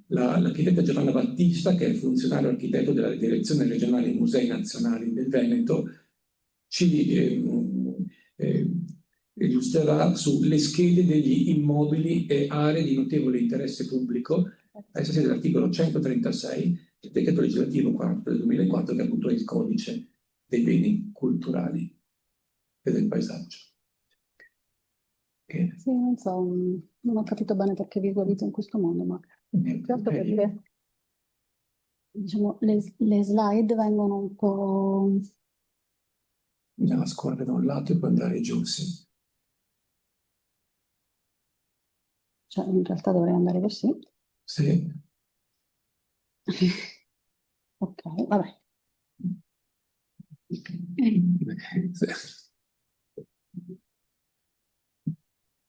l'architetto Giovanna Battista, che è funzionario architetto della Direzione Regionale Musei Nazionali del Veneto, ci illustrerà sulle schede degli immobili e aree di notevole interesse pubblico, ai sensi dell'articolo 136 del decreto legislativo 4 del 2004, che è appunto il codice dei beni culturali e del paesaggio. Sì, non so, non ho capito bene perché visualizzo in questo modo, ma più che altro perché diciamo, le slide vengono un po'... Bisogna scorrere da un lato e poi andare giù, sì. Cioè, in realtà dovrei andare così. Sì. Ok, vabbè. Sì.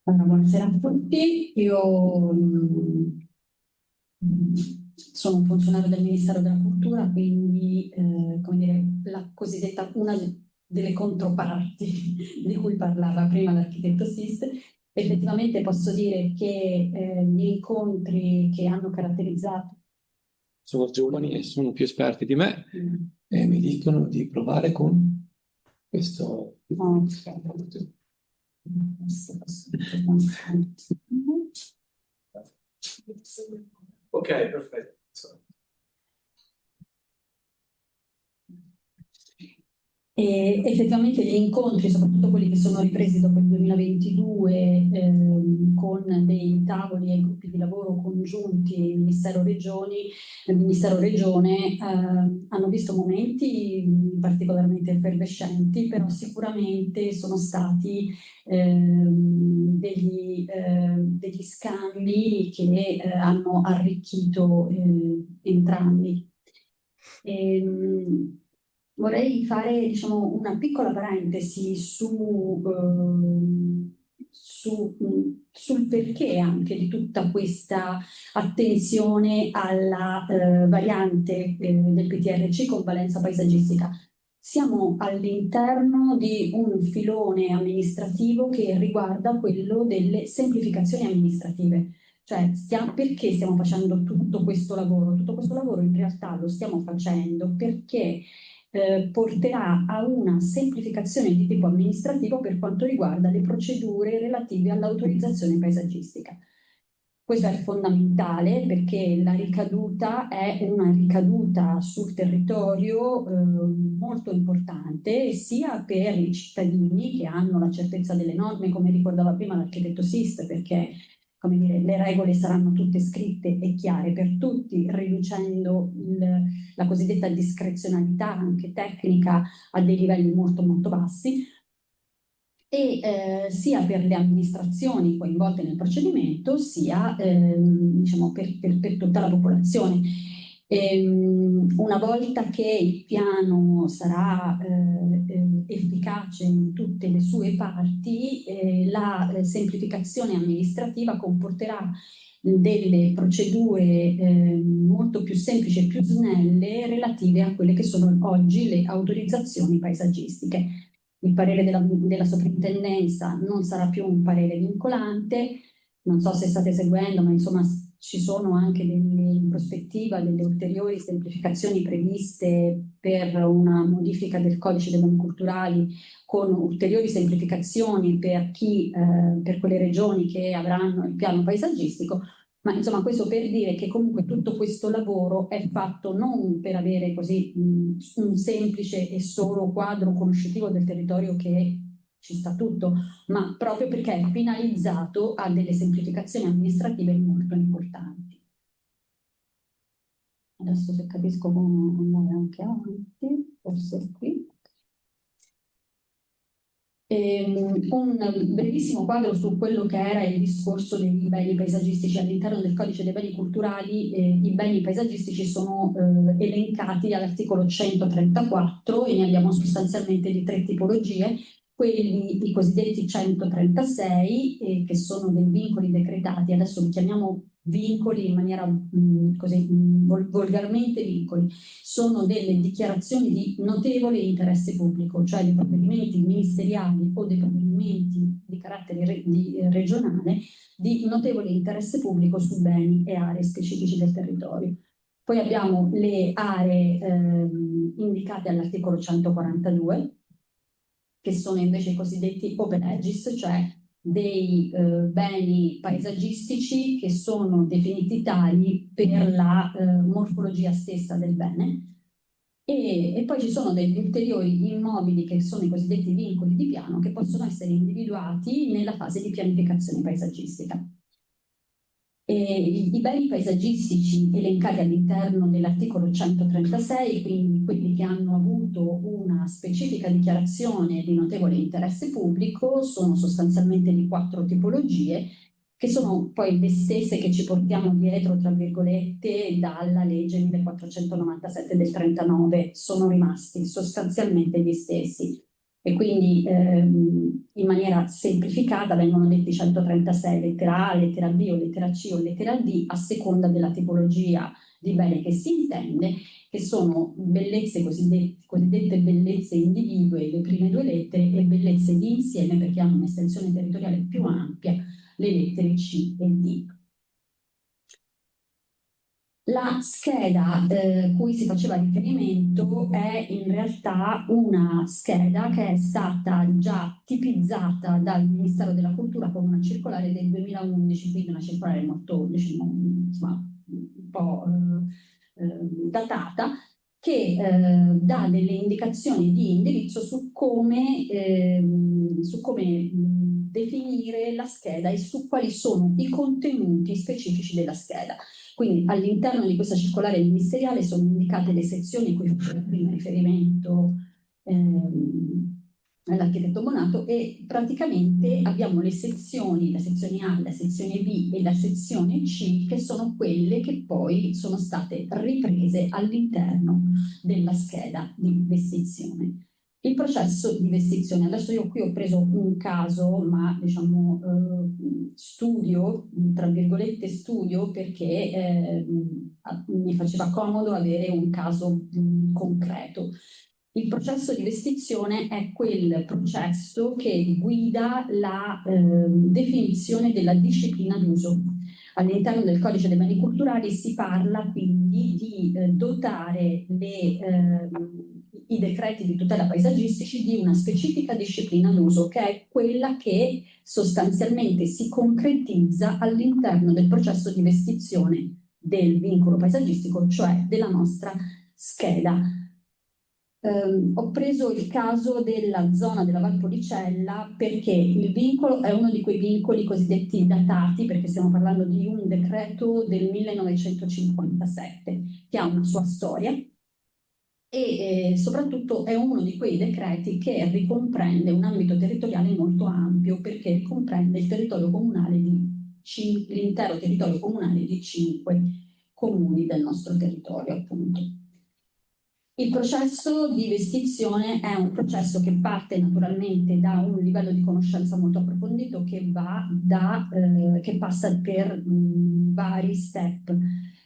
Allora, buonasera a tutti, io sono un funzionario del Ministero della Cultura, quindi come dire, la cosiddetta una delle controparti di cui parlava prima l'architetto Sist. Effettivamente posso dire che gli incontri che hanno caratterizzato Sono giovani e sono più esperti di me e mi dicono di provare con questo. Ok, perfetto. E effettivamente gli incontri, soprattutto quelli che sono ripresi dopo il 2022, con dei tavoli e gruppi di lavoro congiunti Ministero-Regione, hanno visto momenti particolarmente effervescenti, però sicuramente sono stati degli scambi che hanno arricchito entrambi. Vorrei fare, diciamo, una piccola parentesi sul perché anche di tutta questa attenzione alla variante del PTRC con valenza paesaggistica. Siamo all'interno di un filone amministrativo che riguarda quello delle semplificazioni amministrative. Cioè, perché stiamo facendo tutto questo lavoro? Tutto questo lavoro in realtà lo stiamo facendo perché porterà a una semplificazione di tipo amministrativo per quanto riguarda le procedure relative all'autorizzazione paesaggistica. Questo è fondamentale perché la ricaduta è una ricaduta sul territorio molto importante, sia per i cittadini che hanno la certezza delle norme, come ricordava prima l'architetto Sist, perché come dire, le regole saranno tutte scritte e chiare per tutti, riducendo la cosiddetta discrezionalità anche tecnica a dei livelli molto molto bassi, e sia per le amministrazioni coinvolte nel procedimento, sia diciamo, per tutta la popolazione. Una volta che il piano sarà efficace in tutte le sue parti, la semplificazione amministrativa comporterà delle procedure molto più semplici e più snelle relative a quelle che sono oggi le autorizzazioni paesaggistiche. Il parere della soprintendenza non sarà più un parere vincolante, non so se state seguendo, ma insomma ci sono anche in prospettiva delle ulteriori semplificazioni previste per una modifica del codice dei beni culturali, con ulteriori semplificazioni per quelle regioni che avranno il piano paesaggistico. Ma insomma questo per dire che comunque tutto questo lavoro è fatto non per avere così un semplice e solo quadro conoscitivo del territorio che ci sta tutto, ma proprio perché è finalizzato a delle semplificazioni amministrative molto importanti. Adesso se capisco come andare anche avanti, forse qui. Un brevissimo quadro su quello che era il discorso dei beni paesaggistici all'interno del codice dei beni culturali. I beni paesaggistici sono elencati all'articolo 134 e ne abbiamo sostanzialmente di tre tipologie: quelli i cosiddetti 136 che sono dei vincoli decretati, adesso li chiamiamo vincoli in maniera così volgarmente vincoli, sono delle dichiarazioni di notevole interesse pubblico, cioè dei provvedimenti ministeriali o dei provvedimenti di carattere regionale di notevole interesse pubblico su beni e aree specifici del territorio. Poi abbiamo le aree indicate all'articolo 142, che sono invece i cosiddetti open edges, cioè dei beni paesaggistici che sono definiti tali per la morfologia stessa del bene. E poi ci sono degli ulteriori immobili che sono i cosiddetti vincoli di piano che possono essere individuati nella fase di pianificazione paesaggistica. I beni paesaggistici elencati all'interno dell'articolo 136, quindi quelli che hanno avuto una specifica dichiarazione di notevole interesse pubblico, sono sostanzialmente di 4 tipologie, che sono poi le stesse che ci portiamo dietro, tra virgolette, dalla legge 1497 del 39, sono rimasti sostanzialmente gli stessi. E quindi in maniera semplificata vengono detti 136 lettera A, lettera B o lettera C o lettera D a seconda della tipologia di bene che si intende, che sono bellezze cosiddette bellezze individue, le prime 2 lettere, e bellezze di insieme perché hanno un'estensione territoriale più ampia, le lettere C e D. La scheda cui si faceva riferimento è in realtà una scheda che è stata già tipizzata dal Ministero della Cultura con una circolare del 2011, quindi una circolare molto, diciamo, insomma, un po' datata, che dà delle indicazioni di indirizzo su come definire la scheda e su quali sono i contenuti specifici della scheda. Quindi all'interno di questa circolare ministeriale sono indicate le sezioni a cui faceva prima riferimento all'architetto Bonato, e praticamente abbiamo le sezioni, la sezione A, la sezione B e la sezione C, che sono quelle che poi sono state riprese all'interno della scheda di vestizione. Il processo di vestizione, adesso io qui ho preso un caso, ma diciamo studio, tra virgolette studio, perché mi faceva comodo avere un caso concreto. Il processo di vestizione è quel processo che guida la definizione della disciplina d'uso. All'interno del codice dei beni culturali si parla quindi di dotare i decreti di tutela paesaggistici di una specifica disciplina d'uso, che è quella che sostanzialmente si concretizza all'interno del processo di vestizione del vincolo paesaggistico, cioè della nostra scheda. Ho preso il caso della zona della Valpolicella perché il vincolo è uno di quei vincoli cosiddetti datati, perché stiamo parlando di un decreto del 1957 che ha una sua storia e soprattutto è uno di quei decreti che ricomprende un ambito territoriale molto ampio, perché ricomprende il territorio comunale l'intero territorio comunale di 5 comuni del nostro territorio, appunto. Il processo di vestizione è un processo che parte naturalmente da un livello di conoscenza molto approfondito che passa per vari step.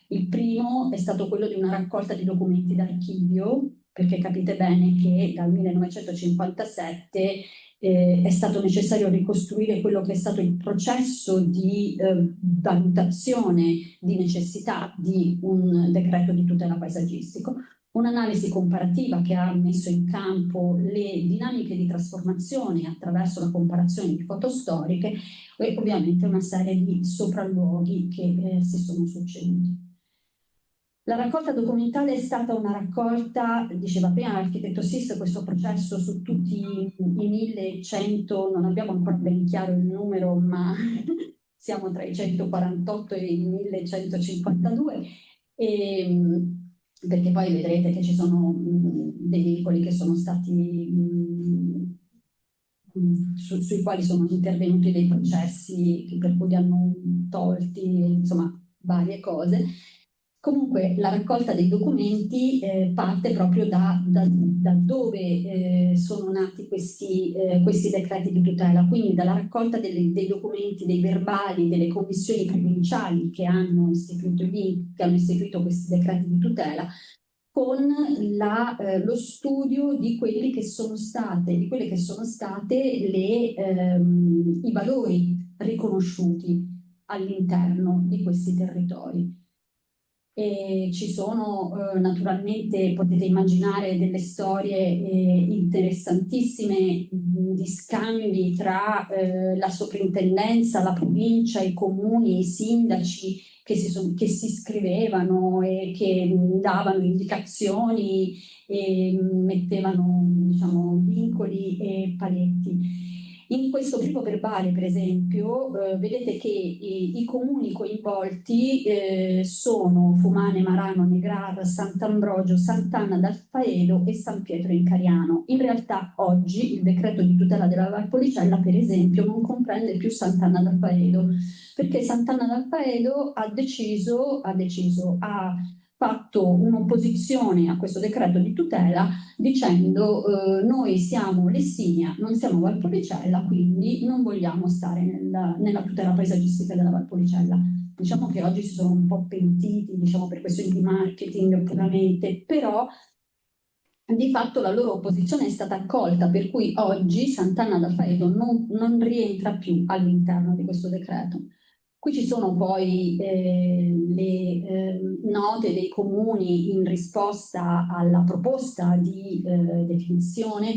Il primo è stato quello di una raccolta di documenti d'archivio, perché capite bene che dal 1957 è stato necessario ricostruire quello che è stato il processo di valutazione di necessità di un decreto di tutela paesaggistico. Un'analisi comparativa che ha messo in campo le dinamiche di trasformazione attraverso la comparazione di foto storiche e ovviamente una serie di sopralluoghi che si sono succeduti. La raccolta documentale è stata una raccolta, diceva prima l'architetto Sis, questo processo su tutti i 1100, non abbiamo ancora ben chiaro il numero, ma siamo tra i 148 e i 1152, perché poi vedrete che ci sono dei vincoli che sono stati sui quali sono intervenuti dei processi per cui li hanno tolti, insomma varie cose. Comunque la raccolta dei documenti parte proprio da dove sono nati questi decreti di tutela, quindi dalla raccolta dei documenti, dei verbali delle commissioni provinciali che hanno istituito questi decreti di tutela, con lo studio di quelle che sono state i valori riconosciuti all'interno di questi territori. E ci sono naturalmente, potete immaginare, delle storie interessantissime di scambi tra la soprintendenza, la provincia, i comuni, i sindaci che si scrivevano e che davano indicazioni e mettevano, diciamo, vincoli e paletti. In questo primo verbale, per esempio, vedete che i comuni coinvolti sono Fumane, Marano, Negrar, Sant'Ambrogio, Sant'Anna d'Alfaedo e San Pietro in Cariano. In realtà oggi il decreto di tutela della Valpolicella, per esempio, non comprende più Sant'Anna d'Alfaedo, perché Sant'Anna d'Alfaedo ha fatto un'opposizione a questo decreto di tutela dicendo noi siamo Lessinia, non siamo Valpolicella, quindi non vogliamo stare nella tutela paesaggistica della Valpolicella. Diciamo che oggi si sono un po' pentiti, diciamo, per questioni di marketing puramente, però di fatto la loro opposizione è stata accolta, per cui oggi Sant'Anna d'Alfaedo non rientra più all'interno di questo decreto. Qui ci sono poi le note dei comuni in risposta alla proposta di definizione.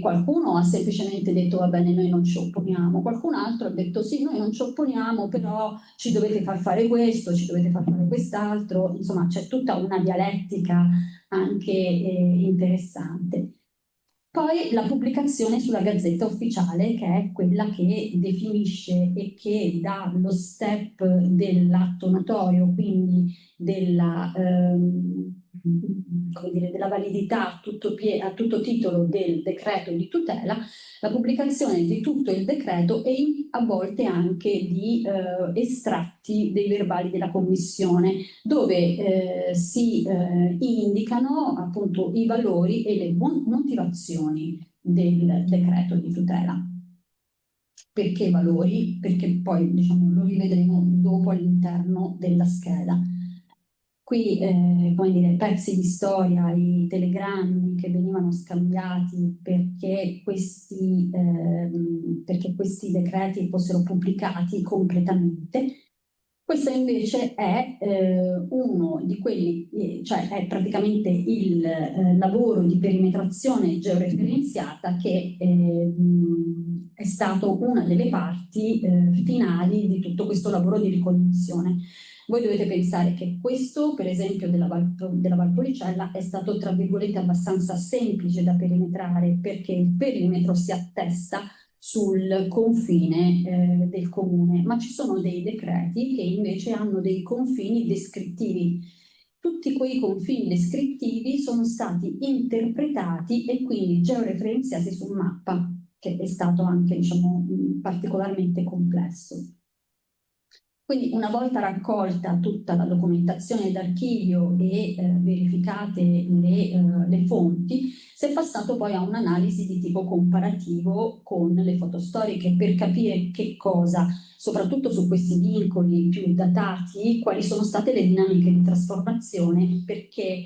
Qualcuno ha semplicemente detto va bene, noi non ci opponiamo, qualcun altro ha detto sì, noi non ci opponiamo, però ci dovete far fare questo, ci dovete far fare quest'altro, insomma c'è tutta una dialettica anche interessante. Poi la pubblicazione sulla Gazzetta Ufficiale, che è quella che definisce e che dà lo step dell'atto notorio, quindi della validità a tutto titolo del decreto di tutela, la pubblicazione di tutto il decreto e a volte anche di estratti dei verbali della Commissione, dove si indicano appunto i valori e le motivazioni del decreto di tutela. Perché valori? Perché poi, diciamo, lo rivedremo dopo all'interno della scheda. Qui, come dire, pezzi di storia, i telegrammi che venivano scambiati perché questi decreti fossero pubblicati completamente. Questo invece è uno di quelli, cioè è praticamente il lavoro di perimetrazione georeferenziata che è stato una delle parti finali di tutto questo lavoro di ricognizione. Voi dovete pensare che questo, per esempio, della Valpolicella è stato, tra virgolette, abbastanza semplice da perimetrare, perché il perimetro si attesta sul confine del comune, ma ci sono dei decreti che invece hanno dei confini descrittivi. Tutti quei confini descrittivi sono stati interpretati e quindi georeferenziati su mappa, che è stato anche, diciamo, particolarmente complesso. Quindi una volta raccolta tutta la documentazione d'archivio e verificate le fonti, si è passato poi a un'analisi di tipo comparativo con le foto storiche per capire che cosa, soprattutto su questi vincoli più datati, quali sono state le dinamiche di trasformazione, perché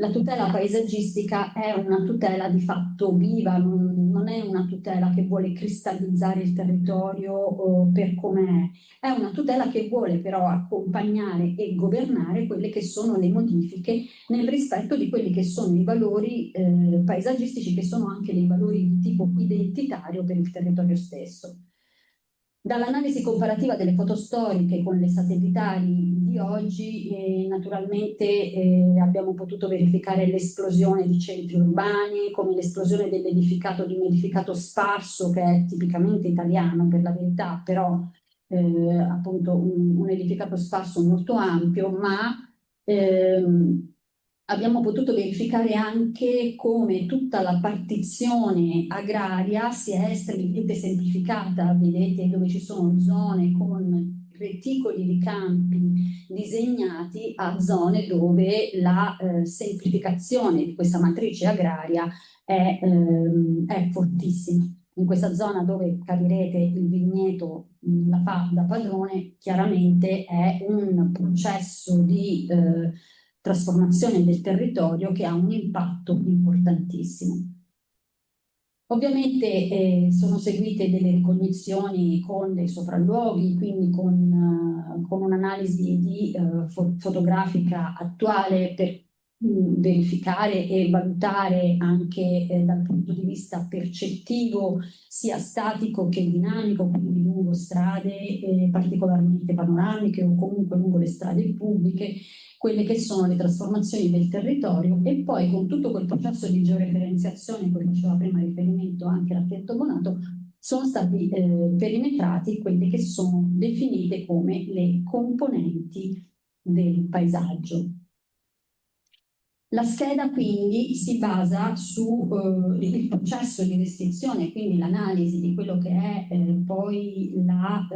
la tutela paesaggistica è una tutela di fatto viva, non è una tutela che vuole cristallizzare il territorio per com'è, è una tutela che vuole però accompagnare e governare quelle che sono le modifiche nel rispetto di quelli che sono i valori paesaggistici, che sono anche dei valori di tipo identitario per il territorio stesso. Dall'analisi comparativa delle foto storiche con le satellitari di oggi, naturalmente abbiamo potuto verificare l'esplosione di centri urbani, come l'esplosione dell'edificato di un edificato sparso, che è tipicamente italiano per la verità, però appunto un edificato sparso molto ampio, ma abbiamo potuto verificare anche come tutta la partizione agraria si è estremamente semplificata. Vedete dove ci sono zone con reticoli di campi disegnati a zone dove la semplificazione di questa matrice agraria è fortissima. In questa zona dove capirete il vigneto la fa da padrone, chiaramente è un processo di trasformazione del territorio che ha un impatto importantissimo. Ovviamente sono seguite delle ricognizioni con dei sopralluoghi, quindi con un'analisi fotografica attuale per verificare e valutare anche dal punto di vista percettivo sia statico che dinamico, quindi lungo strade particolarmente panoramiche o comunque lungo le strade pubbliche, quelle che sono le trasformazioni del territorio, e poi con tutto quel processo di georeferenziazione, cui faceva prima riferimento anche l'architetto Bonato, sono stati perimetrati quelle che sono definite come le componenti del paesaggio. La scheda quindi si basa sul processo di restrizione, quindi l'analisi di quello che è poi la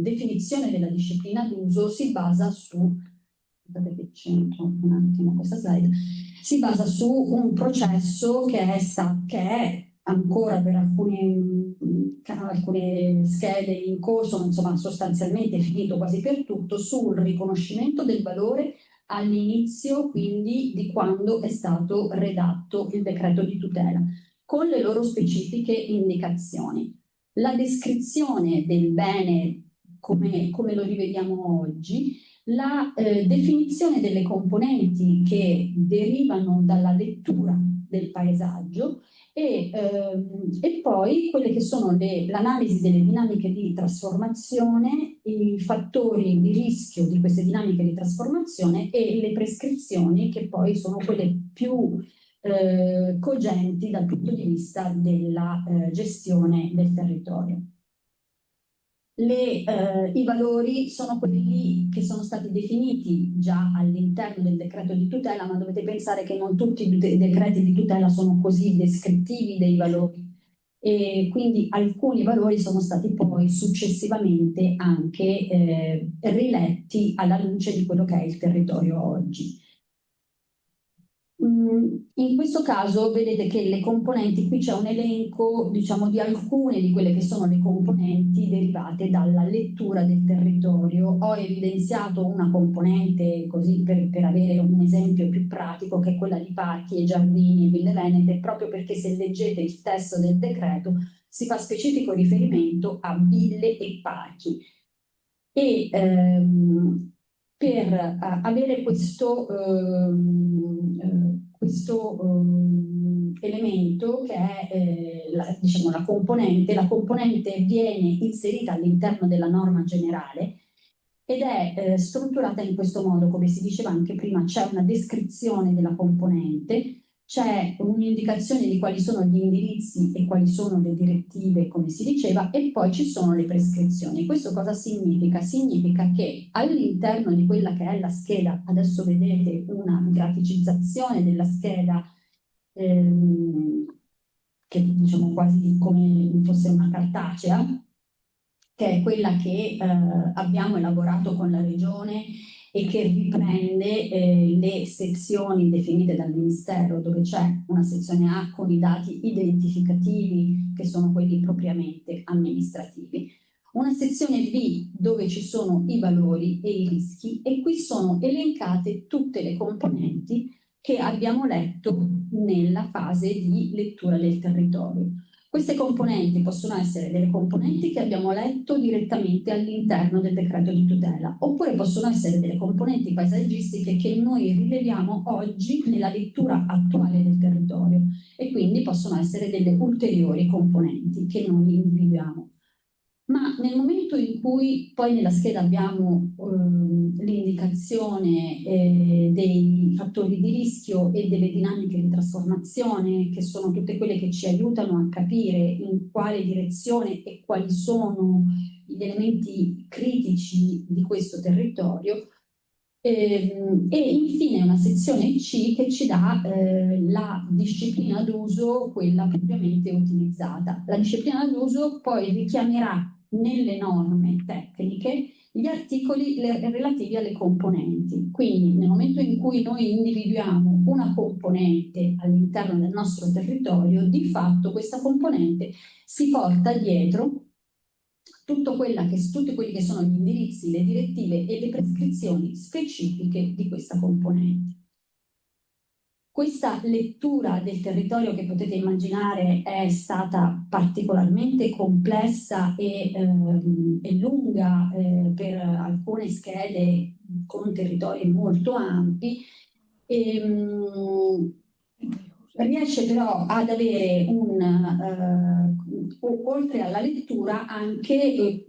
definizione della disciplina d'uso, si basa su, guardate che c'entro un attimo questa slide, si basa su un processo che è ancora per alcune schede in corso, insomma sostanzialmente finito quasi per tutto, sul riconoscimento del valore all'inizio quindi di quando è stato redatto il decreto di tutela, con le loro specifiche indicazioni. La descrizione del bene come lo rivediamo oggi, la definizione delle componenti che derivano dalla lettura del paesaggio e poi quelle che sono l'analisi delle dinamiche di trasformazione, i fattori di rischio di queste dinamiche di trasformazione e le prescrizioni che poi sono quelle più cogenti dal punto di vista della gestione del territorio. I valori sono quelli che sono stati definiti già all'interno del decreto di tutela, ma dovete pensare che non tutti i decreti di tutela sono così descrittivi dei valori, e quindi alcuni valori sono stati poi successivamente anche riletti alla luce di quello che è il territorio oggi. In questo caso vedete che le componenti, qui c'è un elenco, diciamo, di alcune di quelle che sono le componenti derivate dalla lettura del territorio. Ho evidenziato una componente così per avere un esempio più pratico, che è quella di parchi e giardini e ville venete, proprio perché se leggete il testo del decreto si fa specifico riferimento a ville e parchi. E per avere questo elemento che è diciamo, la componente viene inserita all'interno della norma generale ed è strutturata in questo modo. Come si diceva anche prima, c'è una descrizione della componente, c'è un'indicazione di quali sono gli indirizzi e quali sono le direttive, come si diceva, e poi ci sono le prescrizioni. Questo cosa significa? Significa che all'interno di quella che è la scheda, adesso vedete una graficizzazione della scheda che diciamo quasi come fosse una cartacea, che è quella che abbiamo elaborato con la Regione e che riprende le sezioni definite dal Ministero, dove c'è una sezione A con i dati identificativi, che sono quelli propriamente amministrativi, una sezione B dove ci sono i valori e i rischi, e qui sono elencate tutte le componenti che abbiamo letto nella fase di lettura del territorio. Queste componenti possono essere delle componenti che abbiamo letto direttamente all'interno del decreto di tutela, oppure possono essere delle componenti paesaggistiche che noi rileviamo oggi nella lettura attuale del territorio, e quindi possono essere delle ulteriori componenti che noi individuiamo. Ma nel momento in cui poi nella scheda abbiamo l'indicazione dei fattori di rischio e delle dinamiche di trasformazione, che sono tutte quelle che ci aiutano a capire in quale direzione e quali sono gli elementi critici di questo territorio, e infine una sezione C che ci dà la disciplina d'uso, quella propriamente utilizzata. La disciplina d'uso poi richiamerà nelle norme tecniche gli articoli relativi alle componenti. Quindi nel momento in cui noi individuiamo una componente all'interno del nostro territorio, di fatto questa componente si porta dietro tutti quelli che sono gli indirizzi, le direttive e le prescrizioni specifiche di questa componente. Questa lettura del territorio, che potete immaginare è stata particolarmente complessa e lunga per alcune schede con territori molto ampi, riesce però ad avere oltre alla lettura anche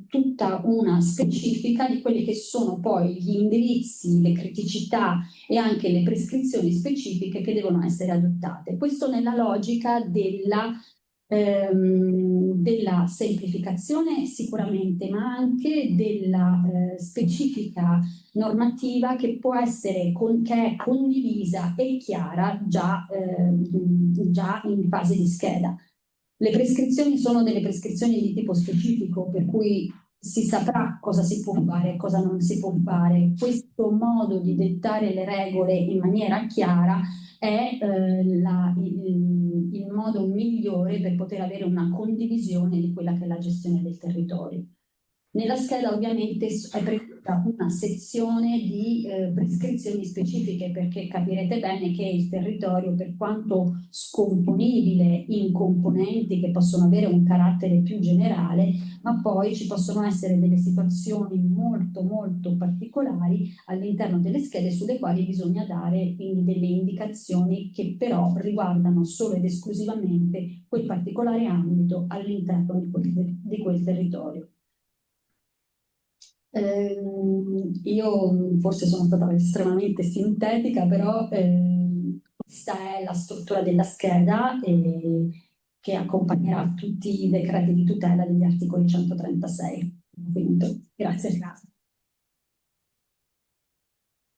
tutta una specifica di quelli che sono poi gli indirizzi, le criticità e anche le prescrizioni specifiche che devono essere adottate. Questo nella logica della semplificazione sicuramente, ma anche della specifica normativa che può essere che è condivisa e chiara già in fase di scheda. Le prescrizioni sono delle prescrizioni di tipo specifico, per cui si saprà cosa si può fare e cosa non si può fare. Questo modo di dettare le regole in maniera chiara è il modo migliore per poter avere una condivisione di quella che è la gestione del territorio. Nella scheda ovviamente è prevista una sezione di prescrizioni specifiche, perché capirete bene che il territorio, per quanto scomponibile in componenti che possono avere un carattere più generale, ma poi ci possono essere delle situazioni molto molto particolari all'interno delle schede sulle quali bisogna dare quindi delle indicazioni che però riguardano solo ed esclusivamente quel particolare ambito all'interno di quel territorio. Io forse sono stata estremamente sintetica, però questa è la struttura della scheda che accompagnerà tutti i decreti di tutela degli articoli 136. Quindi, grazie.